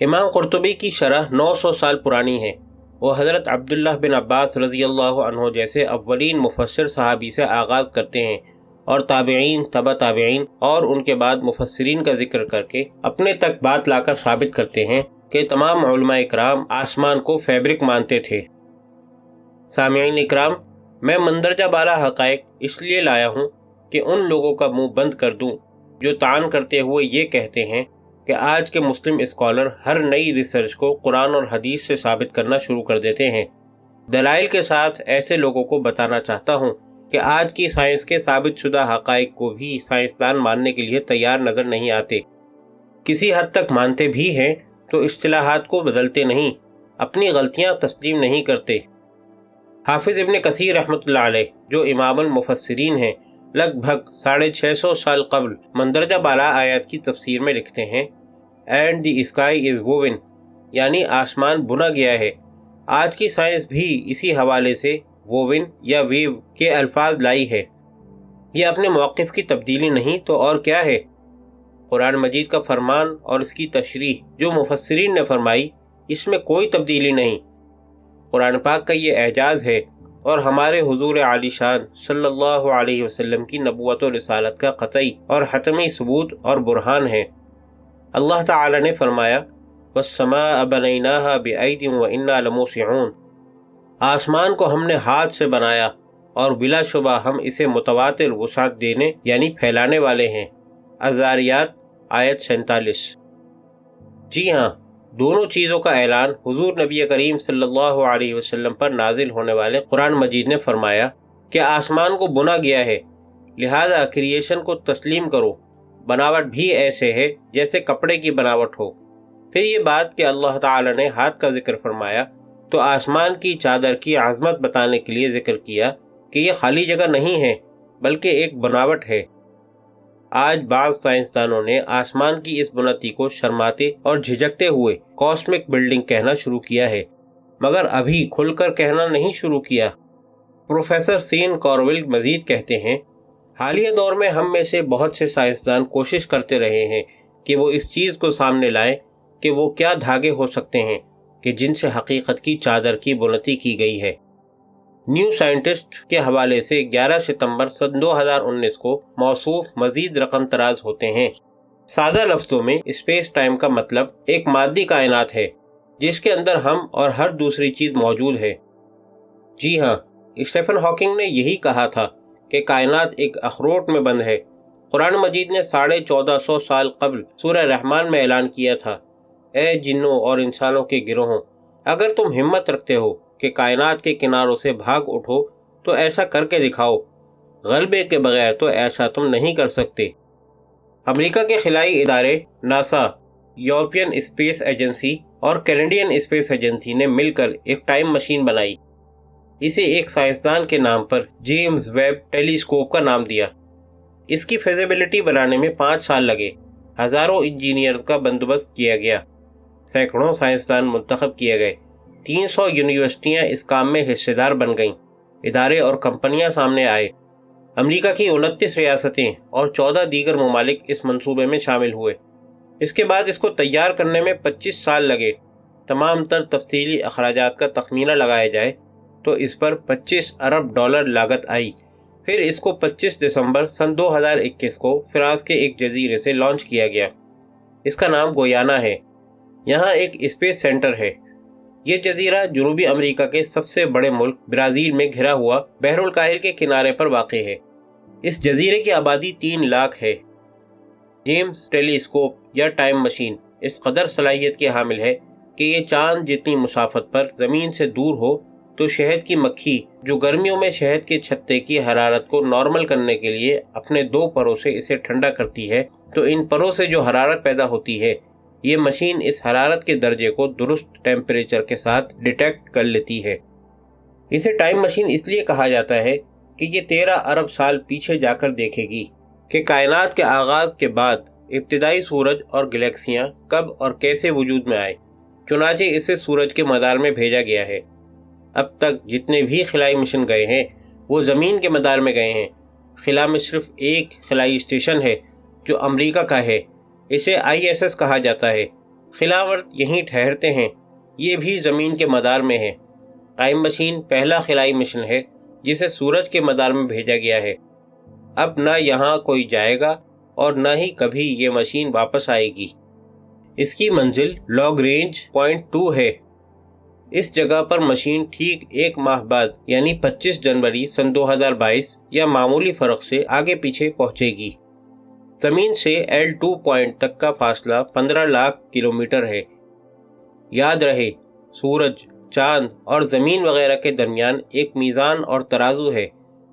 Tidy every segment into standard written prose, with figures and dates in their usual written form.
امام قرطبی کی شرح 900 سال پرانی ہے۔ وہ حضرت عبداللہ بن عباس رضی اللہ عنہ جیسے اولین مفسر صحابی سے آغاز کرتے ہیں اور تابعین، تبع تابعین اور ان کے بعد مفسرین کا ذکر کر کے اپنے تک بات لا کر ثابت کرتے ہیں کہ تمام علماء اکرام آسمان کو فیبرک مانتے تھے۔ سامعین اکرام، میں مندرجہ بالا حقائق اس لیے لایا ہوں کہ ان لوگوں کا منہ بند کر دوں جو طعن کرتے ہوئے یہ کہتے ہیں کہ آج کے مسلم اسکالر ہر نئی ریسرچ کو قرآن اور حدیث سے ثابت کرنا شروع کر دیتے ہیں۔ دلائل کے ساتھ ایسے لوگوں کو بتانا چاہتا ہوں کہ آج کی سائنس کے ثابت شدہ حقائق کو بھی سائنسدان ماننے کے لیے تیار نظر نہیں آتے۔ کسی حد تک مانتے بھی ہیں تو اصطلاحات کو بدلتے نہیں، اپنی غلطیاں تسلیم نہیں کرتے۔ حافظ ابن کثیر رحمۃ اللہ علیہ جو امام المفسرین ہیں، لگ بھگ 650 سال قبل مندرجہ بالا آیات کی تفسیر میں لکھتے ہیں and the sky is won, یعنی آسمان بنا گیا ہے۔ آج کی سائنس بھی اسی حوالے سے ووون یا ویو کے الفاظ لائی ہے۔ یہ اپنے موقف کی تبدیلی نہیں تو اور کیا ہے؟ قرآن مجید کا فرمان اور اس کی تشریح جو مفسرین نے فرمائی، اس میں کوئی تبدیلی نہیں۔ قرآن پاک کا یہ اعجاز ہے اور ہمارے حضور عالی شان صلی اللہ علیہ وسلم کی نبوت و رسالت کا قطعی اور حتمی ثبوت اور برہان ہے۔ اللہ تعالی نے فرمایا وَالسَّمَاءَ بَنَيْنَاهَا بِأَيْدٍ وَإِنَّا لَمُوسِعُونَ، آسمان کو ہم نے ہاتھ سے بنایا اور بلا شبہ ہم اسے متواتر وسعت دینے یعنی پھیلانے والے ہیں۔ الذاریات آیت 47۔ جی ہاں، دونوں چیزوں کا اعلان حضور نبی کریم صلی اللہ علیہ وسلم پر نازل ہونے والے قرآن مجید نے فرمایا کہ آسمان کو بنا گیا ہے، لہذا کریشن کو تسلیم کرو، بناوٹ بھی ایسے ہے جیسے کپڑے کی بناوٹ ہو۔ پھر یہ بات کہ اللہ تعالی نے ہاتھ کا ذکر فرمایا تو آسمان کی چادر کی عظمت بتانے کے لیے ذکر کیا کہ یہ خالی جگہ نہیں ہے بلکہ ایک بناوٹ ہے۔ آج بعض سائنسدانوں نے آسمان کی اس بنتی کو شرماتے اور جھجکتے ہوئے کاسمک بلڈنگ کہنا شروع کیا ہے، مگر ابھی کھل کر کہنا نہیں شروع کیا۔ پروفیسر سین کارول مزید کہتے ہیں حالیہ دور میں ہم میں سے بہت سے سائنسدان کوشش کرتے رہے ہیں کہ وہ اس چیز کو سامنے لائیں کہ وہ کیا دھاگے ہو سکتے ہیں کہ جن سے حقیقت کی چادر کی بنتی کی گئی ہے۔ نیو سائنٹسٹ کے حوالے سے 11 ستمبر سن 2019 کو موصوف مزید رقم تراز ہوتے ہیں۔ سادہ لفظوں میں اسپیس ٹائم کا مطلب ایک مادی کائنات ہے جس کے اندر ہم اور ہر دوسری چیز موجود ہے۔ جی ہاں، اسٹیفن ہاکنگ نے یہی کہا تھا کہ کائنات ایک اخروٹ میں بند ہے۔ قرآن مجید نے 1450 سال قبل سورہ رحمان میں اعلان کیا تھا، اے جنوں اور انسانوں کے گروہوں، اگر تم ہمت رکھتے ہو کہ کائنات کے کناروں سے بھاگ اٹھو تو ایسا کر کے دکھاؤ، غلبے کے بغیر تو ایسا تم نہیں کر سکتے۔ امریکہ کے خلائی ادارے ناسا، یورپین اسپیس ایجنسی اور کینیڈین اسپیس ایجنسی نے مل کر ایک ٹائم مشین بنائی۔ اسے ایک سائنسدان کے نام پر جیمز ویب ٹیلیسکوپ کا نام دیا۔ اس کی فیزیبلٹی بنانے میں 5 سال لگے، ہزاروں انجینئرز کا بندوبست کیا گیا، سینکڑوں سائنسدان منتخب کیے گئے، 300 یونیورسٹیاں اس کام میں حصے دار بن گئیں، ادارے اور کمپنیاں سامنے آئے۔ امریکہ کی 29 ریاستیں اور 14 دیگر ممالک اس منصوبے میں شامل ہوئے۔ اس کے بعد اس کو تیار کرنے میں 25 سال لگے۔ تمام تر تفصیلی اخراجات کا تخمینہ لگایا جائے تو اس پر 25 ارب ڈالر لاگت آئی۔ پھر اس کو 25 دسمبر سن 2021 کو فرانس کے ایک جزیرے سے لانچ کیا گیا۔ اس کا نام گویانا ہے۔ یہاں ایک اسپیس سینٹر ہے۔ یہ جزیرہ جنوبی امریکہ کے سب سے بڑے ملک برازیل میں گھرا ہوا بحر الکاہل کے کنارے پر واقع ہے۔ اس جزیرے کی آبادی 3 لاکھ ہے۔ جیمز ٹیلیسکوپ یا ٹائم مشین اس قدر صلاحیت کی حامل ہے کہ یہ چاند جتنی مسافت پر زمین سے دور ہو تو شہد کی مکھی جو گرمیوں میں شہد کے چھتے کی حرارت کو نارمل کرنے کے لیے اپنے 2 پروں سے اسے ٹھنڈا کرتی ہے، تو ان پروں سے جو حرارت پیدا ہوتی ہے یہ مشین اس حرارت کے درجے کو درست ٹیمپریچر کے ساتھ ڈیٹیکٹ کر لیتی ہے۔ اسے ٹائم مشین اس لیے کہا جاتا ہے کہ یہ 13 ارب سال پیچھے جا کر دیکھے گی کہ کائنات کے آغاز کے بعد ابتدائی سورج اور گلیکسیاں کب اور کیسے وجود میں آئے۔ چنانچہ اسے سورج کے مدار میں بھیجا گیا ہے۔ اب تک جتنے بھی خلائی مشن گئے ہیں وہ زمین کے مدار میں گئے ہیں۔ خلا میں صرف ایک خلائی اسٹیشن ہے جو امریکہ کا ہے، اسے ISS کہا جاتا ہے۔ خلاورت یہیں ٹھہرتے ہیں، یہ بھی زمین کے مدار میں ہے۔ ٹائم مشین پہلا خلائی مشن ہے جسے سورج کے مدار میں بھیجا گیا ہے۔ اب نہ یہاں کوئی جائے گا اور نہ ہی کبھی یہ مشین واپس آئے گی۔ اس کی منزل لاگرینج پوائنٹ 2 ہے۔ اس جگہ پر مشین ٹھیک 1 ماہ بعد یعنی 25 جنوری سن 2022 یا معمولی فرق سے آگے پیچھے پہنچے گی۔ زمین سے L2 پوائنٹ تک کا فاصلہ 15 لاکھ کلومیٹر ہے۔ یاد رہے، سورج، چاند اور زمین وغیرہ کے درمیان ایک میزان اور ترازو ہے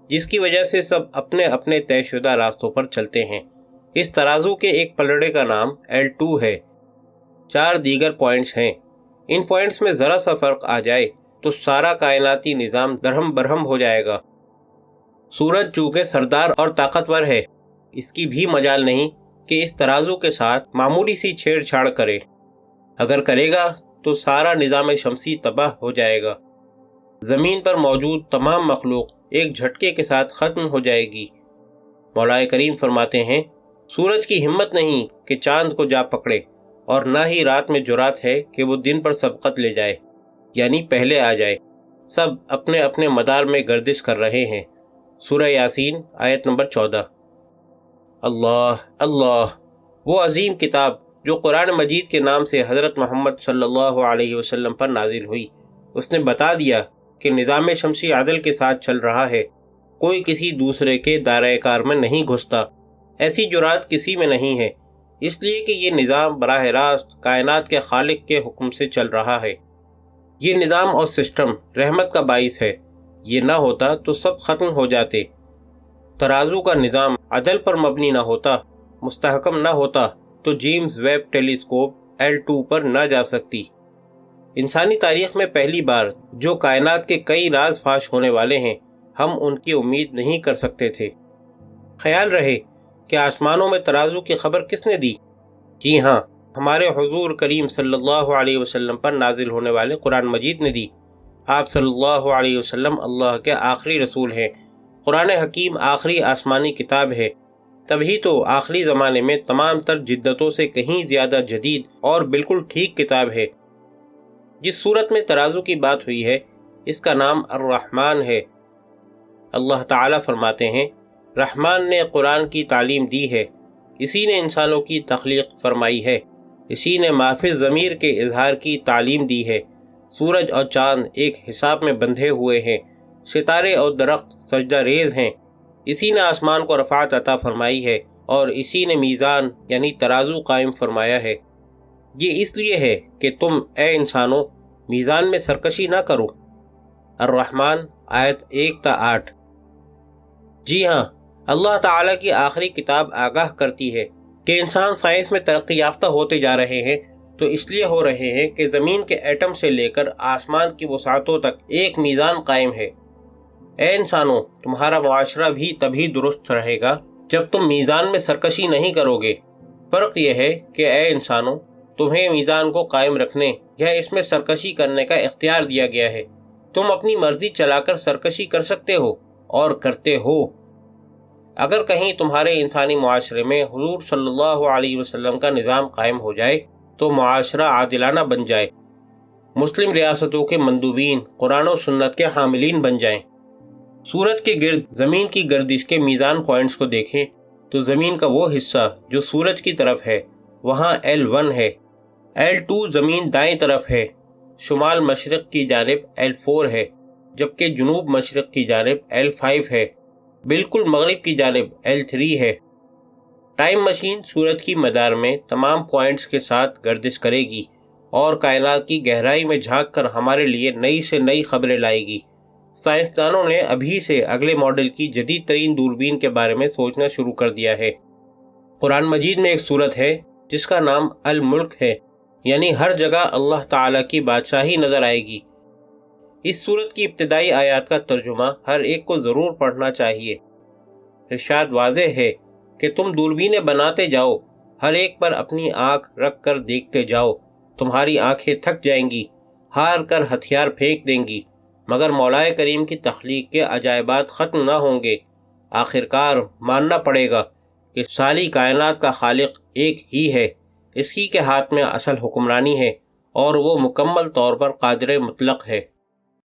جس کی وجہ سے سب اپنے اپنے طے شدہ راستوں پر چلتے ہیں۔ اس ترازو کے ایک پلڑے کا نام L2 ہے۔ 4 دیگر پوائنٹس ہیں۔ ان پوائنٹس میں ذرا سا فرق آ جائے تو سارا کائناتی نظام درہم برہم ہو جائے گا۔ سورج چونکہ سردار اور طاقتور ہے، اس کی بھی مجال نہیں کہ اس ترازو کے ساتھ معمولی سی چھیڑ چھاڑ کرے۔ اگر کرے گا تو سارا نظام شمسی تباہ ہو جائے گا۔ زمین پر موجود تمام مخلوق ایک جھٹکے کے ساتھ ختم ہو جائے گی۔ مولا کریم فرماتے ہیں، سورج کی ہمت نہیں کہ چاند کو جا پکڑے، اور نہ ہی رات میں جرات ہے کہ وہ دن پر سبقت لے جائے، یعنی پہلے آ جائے۔ سب اپنے اپنے مدار میں گردش کر رہے ہیں۔ سورہ یاسین آیت نمبر 14۔ اللہ اللہ، وہ عظیم کتاب جو قرآن مجید کے نام سے حضرت محمد صلی اللہ علیہ وسلم پر نازل ہوئی، اس نے بتا دیا کہ نظام شمسی عدل کے ساتھ چل رہا ہے۔ کوئی کسی دوسرے کے دائرۂ کار میں نہیں گھستا، ایسی جرات کسی میں نہیں ہے، اس لیے کہ یہ نظام براہ راست کائنات کے خالق کے حکم سے چل رہا ہے۔ یہ نظام اور سسٹم رحمت کا باعث ہے، یہ نہ ہوتا تو سب ختم ہو جاتے۔ ترازو کا نظام عدل پر مبنی نہ ہوتا، مستحکم نہ ہوتا تو جیمز ویب ٹیلیسکوپ L2 پر نہ جا سکتی۔ انسانی تاریخ میں پہلی بار جو کائنات کے کئی راز فاش ہونے والے ہیں، ہم ان کی امید نہیں کر سکتے تھے۔ خیال رہے کہ آسمانوں میں ترازو کی خبر کس نے دی؟ جی ہاں، ہمارے حضور کریم صلی اللہ علیہ وسلم پر نازل ہونے والے قرآن مجید نے دی۔ آپ صلی اللہ علیہ وسلم اللہ کے آخری رسول ہیں۔ قرآن حکیم آخری آسمانی کتاب ہے، تبھی تو آخری زمانے میں تمام تر جدتوں سے کہیں زیادہ جدید اور بالکل ٹھیک کتاب ہے۔ جس صورت میں ترازو کی بات ہوئی ہے، اس کا نام الرحمن ہے۔ اللہ تعالیٰ فرماتے ہیں، رحمان نے قرآن کی تعلیم دی ہے، اسی نے انسانوں کی تخلیق فرمائی ہے، اسی نے محفظ ضمیر کے اظہار کی تعلیم دی ہے۔ سورج اور چاند ایک حساب میں بندھے ہوئے ہیں، ستارے اور درخت سجدہ ریز ہیں، اسی نے آسمان کو رفعت عطا فرمائی ہے اور اسی نے میزان یعنی ترازو قائم فرمایا ہے۔ یہ اس لیے ہے کہ تم اے انسانوں میزان میں سرکشی نہ کرو۔ الرحمن آیت 1 تا 8۔ جی ہاں، اللہ تعالیٰ کی آخری کتاب آگاہ کرتی ہے کہ انسان سائنس میں ترقی یافتہ ہوتے جا رہے ہیں تو اس لیے ہو رہے ہیں کہ زمین کے ایٹم سے لے کر آسمان کی وسعتوں تک ایک میزان قائم ہے۔ اے انسانوں، تمہارا معاشرہ بھی تبھی درست رہے گا جب تم میزان میں سرکشی نہیں کرو گے۔ فرق یہ ہے کہ اے انسانوں، تمہیں میزان کو قائم رکھنے یا اس میں سرکشی کرنے کا اختیار دیا گیا ہے۔ تم اپنی مرضی چلا کر سرکشی کر سکتے ہو اور کرتے ہو۔ اگر کہیں تمہارے انسانی معاشرے میں حضور صلی اللہ علیہ وسلم کا نظام قائم ہو جائے تو معاشرہ عادلانہ بن جائے، مسلم ریاستوں کے مندوبین قرآن و سنت کے حاملین بن جائیں۔ سورج کے گرد زمین کی گردش کے میزان پوائنٹس کو دیکھیں تو زمین کا وہ حصہ جو سورج کی طرف ہے وہاں L1 ہے، L2 زمین دائیں طرف ہے، شمال مشرق کی جانب L4 ہے، جبکہ جنوب مشرق کی جانب L5 ہے، بالکل مغرب کی جانب L3 ہے۔ ٹائم مشین سورج کی مدار میں تمام پوائنٹس کے ساتھ گردش کرے گی اور کائنات کی گہرائی میں جھانک کر ہمارے لیے نئی سے نئی خبریں لائے گی۔ سائنسدانوں نے ابھی سے اگلے ماڈل کی جدید ترین دوربین کے بارے میں سوچنا شروع کر دیا ہے۔ قرآن مجید میں ایک سورت ہے جس کا نام الملک ہے، یعنی ہر جگہ اللہ تعالیٰ کی بادشاہی نظر آئے گی۔ اس سورت کی ابتدائی آیات کا ترجمہ ہر ایک کو ضرور پڑھنا چاہیے۔ ارشاد واضح ہے کہ تم دوربینیں بناتے جاؤ، ہر ایک پر اپنی آنکھ رکھ کر دیکھتے جاؤ، تمہاری آنکھیں تھک جائیں گی، ہار کر ہتھیار پھینک دیں گی، مگر مولا کریم کی تخلیق کے عجائبات ختم نہ ہوں گے۔ آخرکار ماننا پڑے گا کہ ساری کائنات کا خالق ایک ہی ہے، اس کی کے ہاتھ میں اصل حکمرانی ہے اور وہ مکمل طور پر قادر مطلق ہے۔